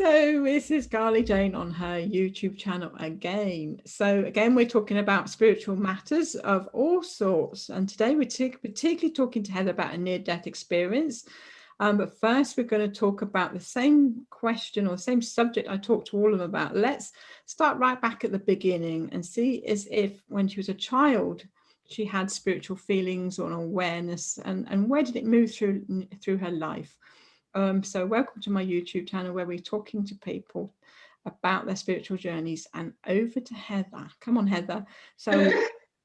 So this is Garly Jane on her YouTube channel again. So again, we're talking about spiritual matters of all sorts. And today we're particularly talking to Heather about a near-death experience. But first, we're going to talk about the same question or the same subject I talked to all of them about. Let's start right back at the beginning and see as if when she was a child, she had spiritual feelings or an awareness, and where did it move through her life? So welcome to my YouTube channel where we're talking to people about their spiritual journeys. And over to Heather. Come on, Heather. So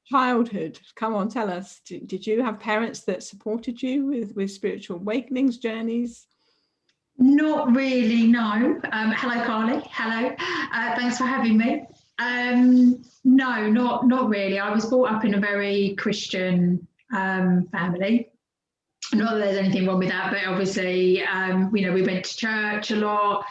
childhood, come on, tell us. Did you have parents that supported you with spiritual awakenings, journeys? Not really, no. Hello, Carly. Hello. Thanks for having me. No, not really. I was brought up in a very Christian family. Not that there's anything wrong with that, but obviously, we went to church a lot,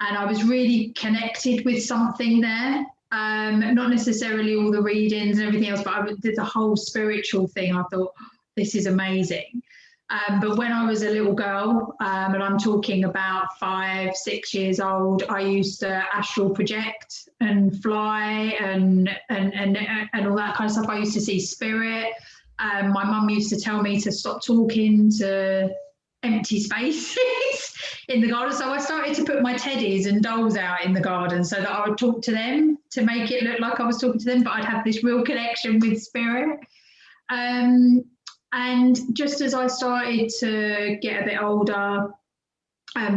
and I was really connected with something there. Not necessarily all the readings and everything else, but I did the whole spiritual thing. I thought, this is amazing. But when I was a little girl, and I'm talking about 5, 6 years old, I used to astral project and fly and all that kind of stuff. I used to see spirit. My mum used to tell me to stop talking to empty spaces in the garden. So I started to put my teddies and dolls out in the garden so that I would talk to them to make it look like I was talking to them, but I'd have this real connection with spirit. And just as I started to get a bit older,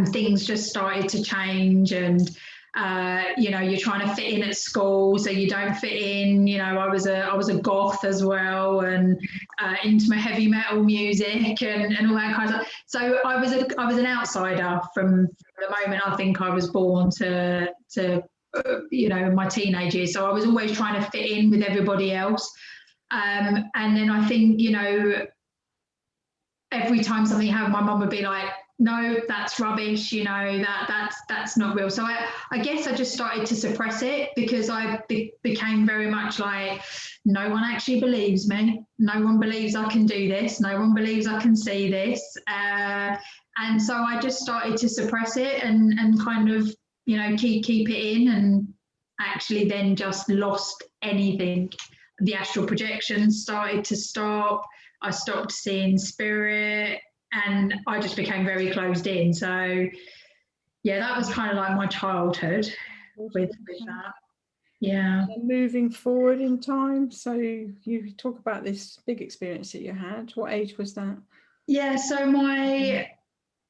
things just started to change, and you're trying to fit in at school, so you don't fit in. I was a goth as well, and into my heavy metal music and all that kind of stuff. So I was an outsider from the moment I think I was born to my teenage years. So I was always trying to fit in with everybody else. And then I think, every time something happened, my mum would be like, no, that's rubbish, that's not real. So I guess I just started to suppress it, because I became very much like, no one actually believes me. No one believes I can do this. No one believes I can see this. And so I just started to suppress it and kind of, keep it in, and actually then just lost anything. The astral projection started to stop. I stopped seeing spirit, and I just became very closed in. So, yeah, that was kind of like my childhood with that. Yeah. And moving forward in time, so you talk about this big experience that you had. What age was that? Yeah, so my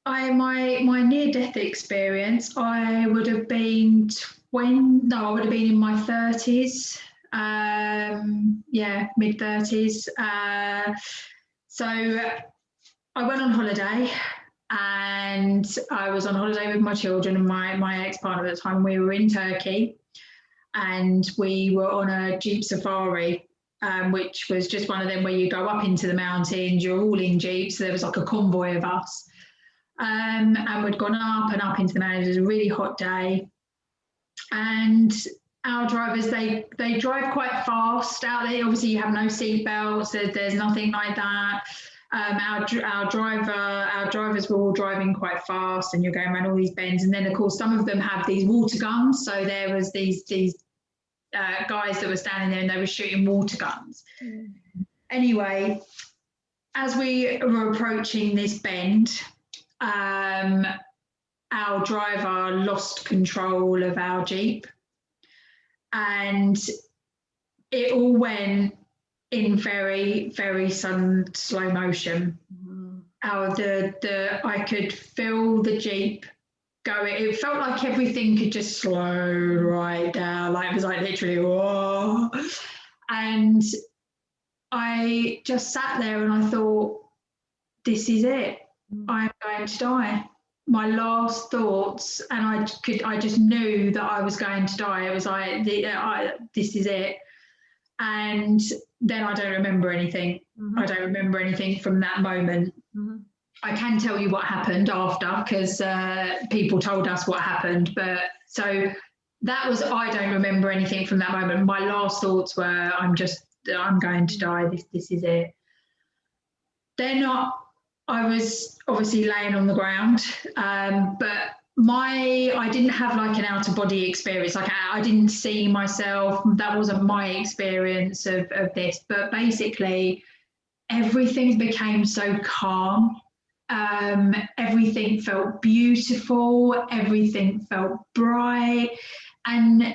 near-death experience, I would have been I would have been in my 30s. Mid-30s. So I went on holiday, and I was on holiday with my children and my ex-partner at the time. We were in Turkey, and we were on a Jeep safari, which was just one of them where you go up into the mountains, you're all in Jeeps. So there was like a convoy of us. And we'd gone up and up into the mountains. It was a really hot day. And our drivers, they drive quite fast out there. Obviously, you have no seat belts. There's nothing like that. Our drivers were all driving quite fast, and you're going around all these bends. And then, of course, some of them have these water guns. So there was these guys that were standing there, and they were shooting water guns. Mm. Anyway, as we were approaching this bend, our driver lost control of our Jeep, and it all went in very, very sudden slow motion. Mm-hmm. I could feel the Jeep going. It felt like everything could just slow right down. Like it was like literally, whoa. And I just sat there and I thought, this is it. I'm going to die. My last thoughts, and I just knew that I was going to die. It was like, this is it. And then I don't remember anything. Mm-hmm. I don't remember anything from that moment. Mm-hmm. I can tell you what happened after, because people told us what happened. But so that was, I don't remember anything from that moment. My last thoughts were, I'm going to die. This is it. I was obviously laying on the ground, but I didn't have like an out of body experience. Like I didn't see myself. That wasn't my experience of this. But basically, everything became so calm. Everything felt beautiful. Everything felt bright, and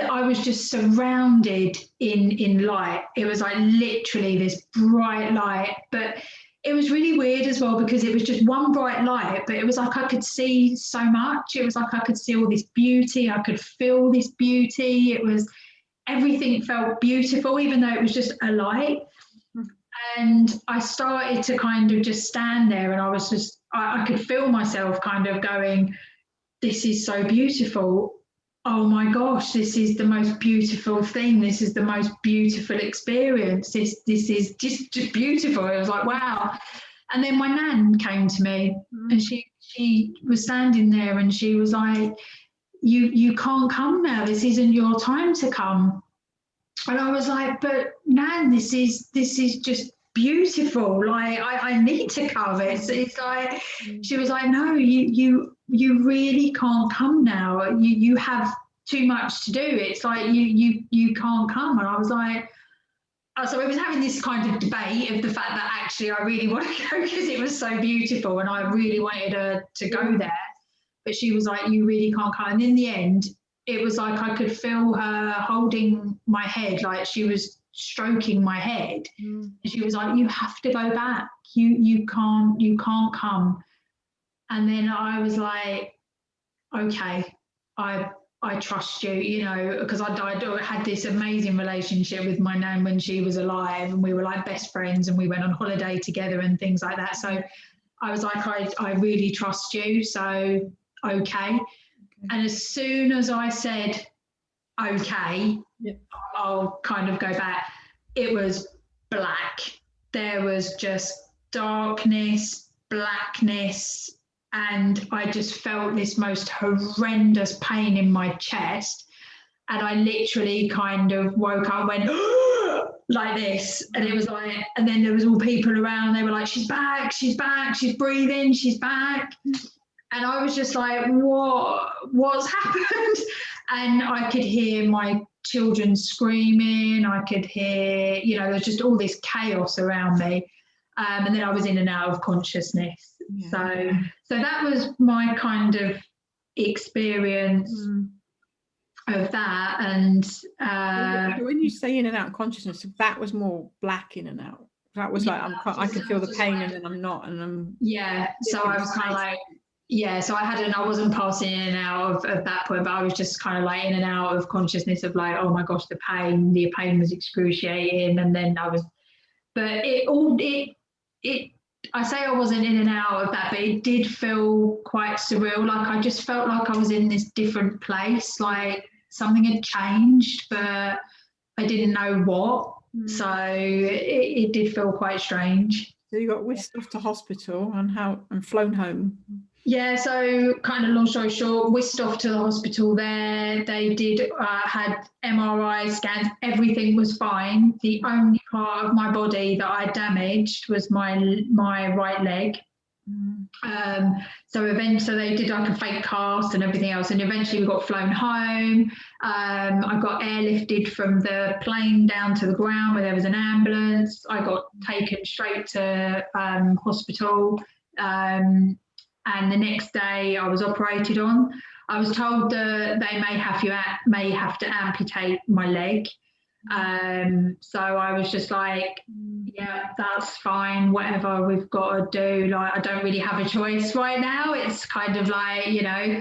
I was just surrounded in light. It was like literally this bright light, but it was really weird as well because it was just one bright light, but it was like I could see so much. It was like I could see all this beauty. I could feel this beauty. It was everything felt beautiful, even though it was just a light. And I started to kind of just stand there, and I was just, I could feel myself kind of going, this is so beautiful. Oh my gosh, this is the most beautiful thing. This is the most beautiful experience. This is just beautiful. It was like, wow. And then my nan came to me, and she was standing there, and she was like, you can't come now. This isn't your time to come. And I was like, but Nan, this is just beautiful. Like I need to come. It's like, she was like, no, you really can't come now. You have too much to do. It's like you can't come. And I was like, so I was having this kind of debate of the fact that actually I really want to go because it was so beautiful and I really wanted her to go there. But she was like, you really can't come. And in the end, it was like I could feel her holding my head, like she was stroking my head. And she was like, you have to go back. You can't come. And then I was like, okay, I trust you, you know, because I had this amazing relationship with my nan when she was alive, and we were like best friends, and we went on holiday together and things like that. So I was like, I really trust you. So, okay. And as soon as I said, okay, I'll kind of go back, it was black. There was just darkness, blackness, and I just felt this most horrendous pain in my chest. And I literally kind of woke up and went, like this. And it was like, and then there was all people around. They were like, she's back, she's breathing, she's back. And I was just like, what's happened? And I could hear my children screaming. I could hear, you know, there's just all this chaos around me. And then I was in and out of consciousness. Yeah. So that was my kind of experience of that. And when you say in and out of consciousness, that was more black in and out. That was like, I can feel the pain, and then I'm not, and I'm. Yeah. So I was kind of like. Yeah, so I wasn't passing in and out of that point, but I was just kind of like in and out of consciousness of like, oh my gosh, the pain was excruciating. And then I was, but I say I wasn't in and out of that, but it did feel quite surreal. Like I just felt like I was in this different place, like something had changed, but I didn't know what. So it did feel quite strange. So you got whisked off to hospital and flown home. Yeah, so kind of long story short, whisked off to the hospital there. They had MRI scans, everything was fine. The only part of my body that I damaged was my right leg. So they did like a fake cast and everything else, and eventually we got flown home. I got airlifted from the plane down to the ground where there was an ambulance. I got taken straight to hospital. And the next day I was operated on. I was told that they may have to amputate my leg. So I was just like, yeah, that's fine, whatever we've got to do. Like, I don't really have a choice right now. It's kind of like, you know,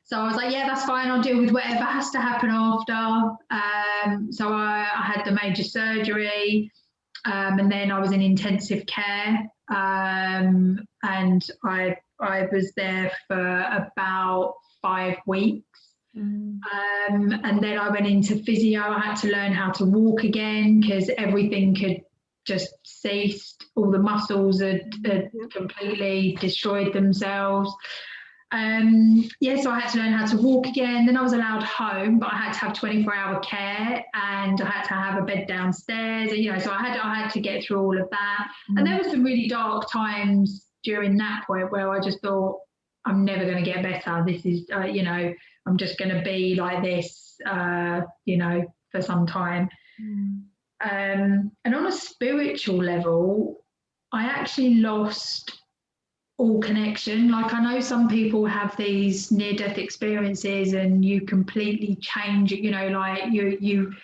so I was like, yeah, that's fine. I'll deal with whatever has to happen after. So I had the major surgery, and then I was in intensive care. And I was there for about 5 weeks. And then I went into physio. I had to learn how to walk again because everything had just ceased. All the muscles had completely destroyed themselves. So I had to learn how to walk again. Then I was allowed home, but I had to have 24-hour care, and I had to have a bed downstairs. And, you know, so I had to get through all of that. And there were some really dark times during that point where I just thought, I'm never going to get better. This is, you know, I'm just going to be like this, you know, for some time. And on a spiritual level, I actually lost all connection. Like, I know some people have these near-death experiences and you completely change it, you know, like you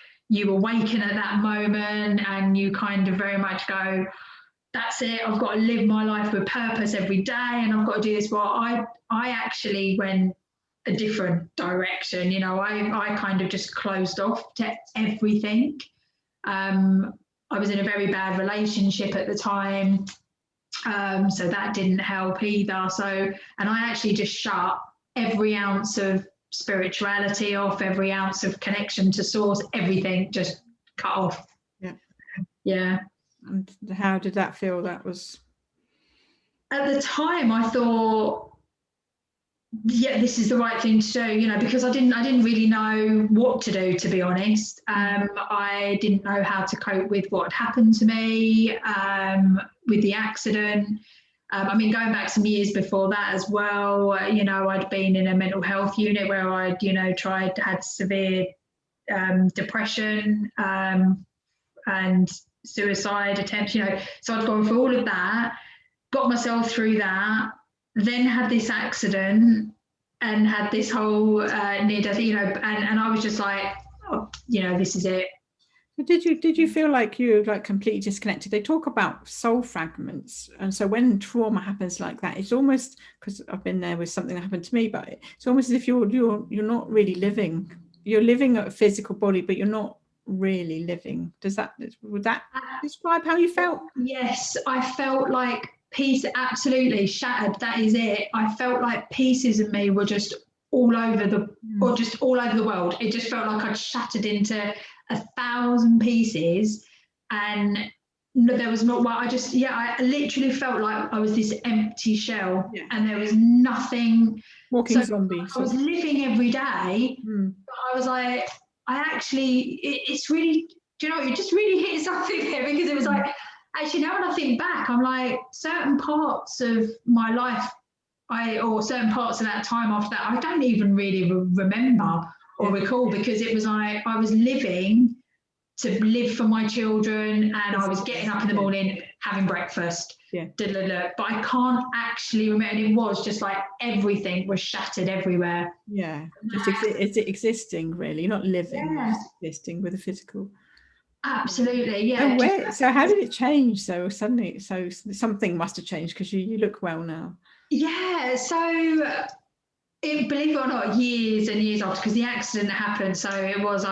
awaken at that moment and you kind of very much go, that's it, I've got to live my life with purpose every day and I've got to do this. Well, I actually went a different direction. You know, I kind of just closed off to everything. I was in a very bad relationship at the time. So that didn't help either. So, and I actually just shut every ounce of spirituality off, every ounce of connection to source, everything just cut off. Yeah. Yeah. And how did that feel? That was... At the time, I thought, yeah, this is the right thing to do, you know, because I didn't really know what to do, to be honest. I didn't know how to cope with what had happened to me, with the accident. I mean, going back some years before that as well, you know, I'd been in a mental health unit where I'd, you know, had severe depression and suicide attempts, you know, so I'd gone through all of that, got myself through that, then had this accident and had this whole near death, you know, and I was just like, oh, you know, this is it. Did you feel like you like completely disconnected? They talk about soul fragments, and so when trauma happens like that, it's almost, because I've been there with something that happened to me, but it's almost as if you're not really living. You're living a physical body, but you're not really living. Would that describe how you felt? Yes, I felt like piece absolutely shattered. That is it. I felt like pieces of me were just all over the world. It just felt like I'd shattered into 1,000 pieces, and there was not what I literally felt like I was this empty shell, and there was nothing. Walking zombie. I was living every day, but I was like, it's really, do you know, it just really hit something there, because it was like, actually, now when I think back, I'm like, certain parts of my life, or certain parts of that time after that, I don't even really remember or recall, because it was like I was living to live for my children, and I was getting up in the morning, having breakfast, but I can't actually remember. And it was just like everything was shattered everywhere. Yeah, just existing, really, not living, just existing with a physical. Absolutely, yeah. So how did it change? So suddenly, something must have changed, because you look well now. Yeah, so believe it or not, years and years after, because the accident happened, so it was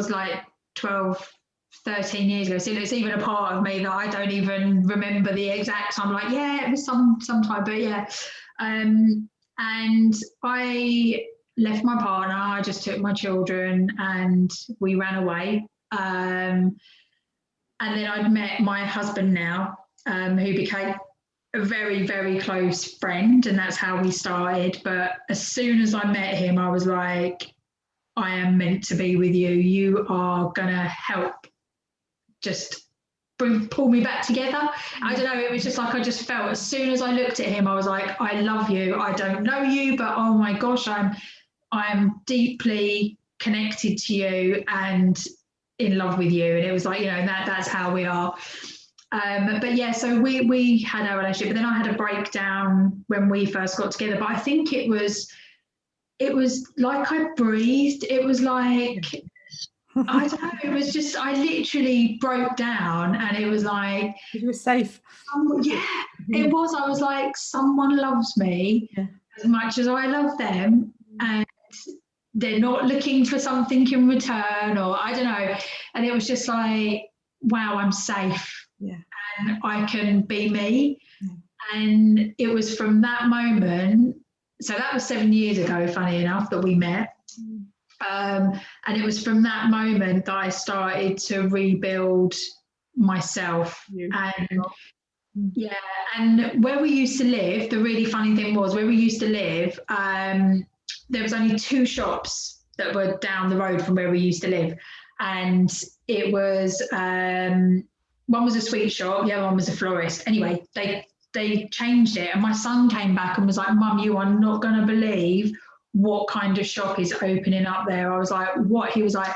like 12, 13 years ago. So it's even a part of me that I don't even remember the exact time. Like, yeah, it was some time, but yeah. And I left my partner. I just took my children and we ran away. And then I'd met my husband now, who became a very, very close friend, and that's how we started. But as soon as I met him, I was like, I am meant to be with you. You are gonna help just pull me back together. I don't know, it was just like, I just felt, as soon as I looked at him, I was like, I love you. I don't know you, but oh my gosh, I'm deeply connected to you and in love with you. And it was like, you know, that's how we are. But yeah, so we had our relationship, but then I had a breakdown when we first got together. But I think it was like I breathed. It was like, I don't know, it was just, I literally broke down, and it was like, you were safe. It was. I was like, someone loves me as much as I love them, and they're not looking for something in return, or I don't know. And it was just like, wow, I'm safe. And I can be me. And it was from that moment, so that was 7 years ago, funny enough, that we met. And it was from that moment that I started to rebuild myself. And where we used to live, the really funny thing was, where we used to live, there was only 2 shops that were down the road from where we used to live. And it was, one was a sweet shop, the other one was a florist. Anyway, they they changed it, and my son came back and was like, "Mum, you are not going to believe what kind of shop is opening up there." I was like, "What?" He was like,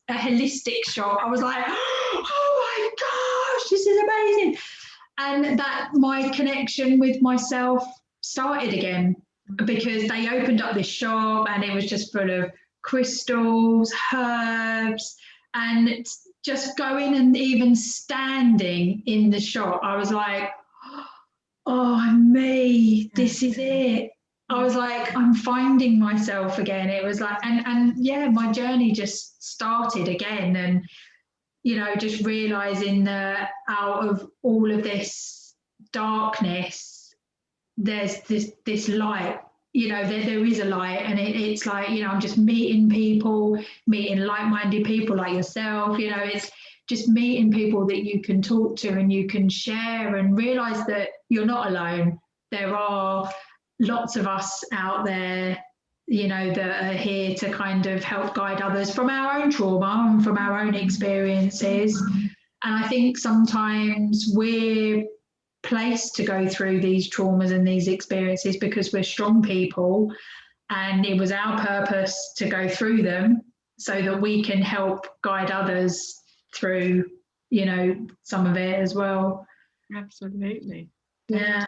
a holistic shop. I was like, "Oh my gosh, this is amazing!" And that my connection with myself started again, because they opened up this shop and it was just full of crystals, herbs, and just going and even standing in the shop, I was like, "Oh, me, this is it." I was like, I'm finding myself again. It was like, and yeah, my journey just started again. And, you know, just realizing that out of all of this darkness, there's this light. You know, there is a light, and it's like, you know, I'm just meeting people, meeting like-minded people like yourself. You know, it's just meeting people that you can talk to and you can share, and realize that you're not alone. There are lots of us out there, you know, that are here to kind of help guide others from our own trauma and from our own experiences. And I think sometimes we're placed to go through these traumas and these experiences because we're strong people, and it was our purpose to go through them so that we can help guide others through, you know, some of it as well. Absolutely. Yeah.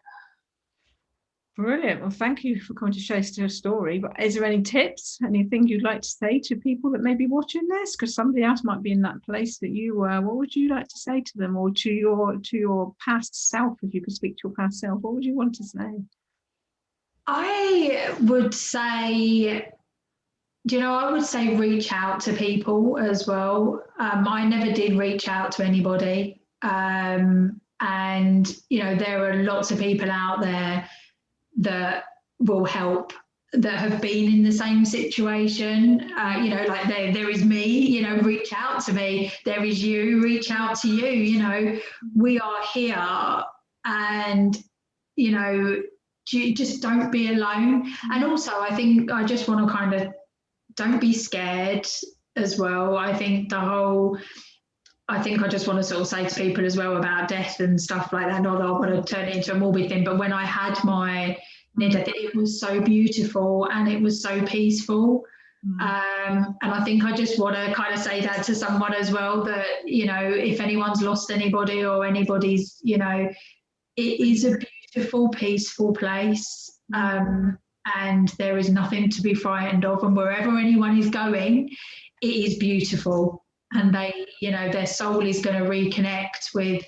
Brilliant. Well, thank you for coming to share your story. But is there any tips, anything you'd like to say to people that may be watching this? Because somebody else might be in that place that you were. What would you like to say to them, or to your past self? If you could speak to your past self, what would you want to say? I would say, I would say reach out to people as well. I never did reach out to anybody. And, you know, there are lots of people out there that will help, that have been in the same situation. You know, like there is me, you know, reach out to me. There is you, reach out to you. You know, we are here, and, you know, just don't be alone. And also, I think I just want to kind of, don't be scared as well. I think I just want to sort of say to people as well about death and stuff like that. Not that I want to turn it into a morbid thing, but when I had my near death, it was so beautiful and it was so peaceful. And I think I just want to kind of say that to someone as well, that, you know, if anyone's lost anybody, or anybody's, you know, it is a beautiful, peaceful place. And there is nothing to be frightened of. And wherever anyone is going, it is beautiful. And they, you know, their soul is going to reconnect with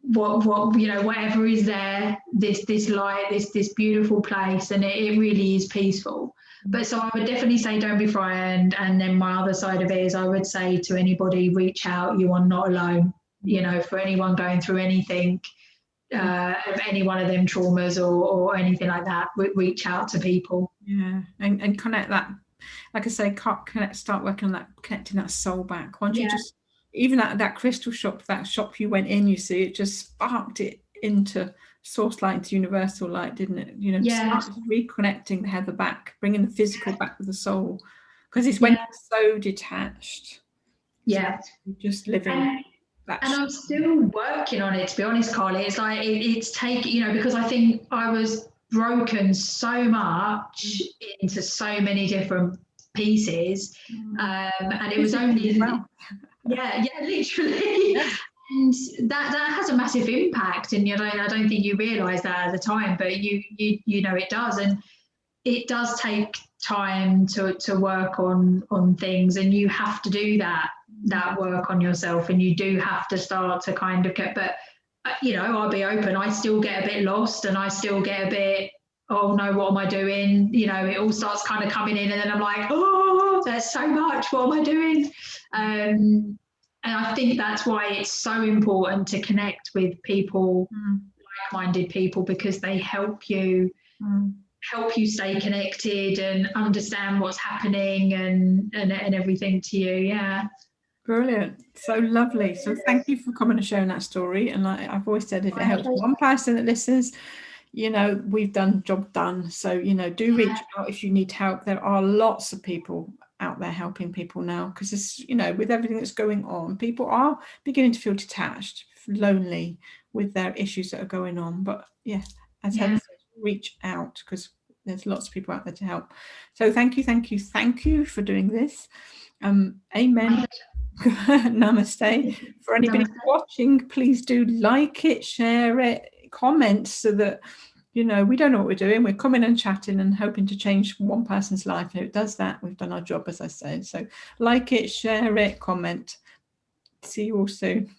what you know, whatever is there, this light, this beautiful place, and it really is peaceful. But so I would definitely say don't be frightened. And then my other side of it is, I would say to anybody, reach out. You are not alone. You know, for anyone going through anything, of any one of them traumas or anything like that, reach out to people. Yeah, and connect that, like I say, start working on that, connecting that soul back. Once you just, even that crystal shop, that shop you went in, you see, it just sparked it into source light, into universal light, didn't it? You know, started reconnecting the Heather back, bringing the physical back with the soul, because it's when you're so detached. Yeah, so just living. And I'm still working on it, to be honest, Carly. It's like it's taken, you know, because I think I was broken so much into so many different pieces, and it was only literally. And that has a massive impact, and, you know, I don't think you realise that at the time, but you know it does, and it does take time to work on things, and you have to do that work on yourself, and you do have to start to kind of get, but, you know, I'll be open, I still get a bit lost, and I still get a bit, oh no, what am I doing? You know, it all starts kind of coming in, and then I'm like, oh, there's so much, what am I doing? And I think that's why it's so important to connect with people, like-minded people, because they help you stay connected and understand what's happening and everything to you. Yeah. Brilliant. So lovely. So thank you for coming and sharing that story. And I've always said, if it helps one person that listens, you know, we've done job done. So, you know, do reach out if you need help. There are lots of people out there helping people now, because it's, you know, with everything that's going on, people are beginning to feel detached, lonely, with their issues that are going on. But yeah, as Yeah. Heather says, reach out, because there's lots of people out there to help. So thank you for doing this. Amen. Namaste. For anybody Namaste. watching, please do like it, share it, comment, so that we don't know what we're doing. We're coming and chatting and hoping to change one person's life. And if it does that, we've done our job, as I say. So like it, share it, comment. See you all soon.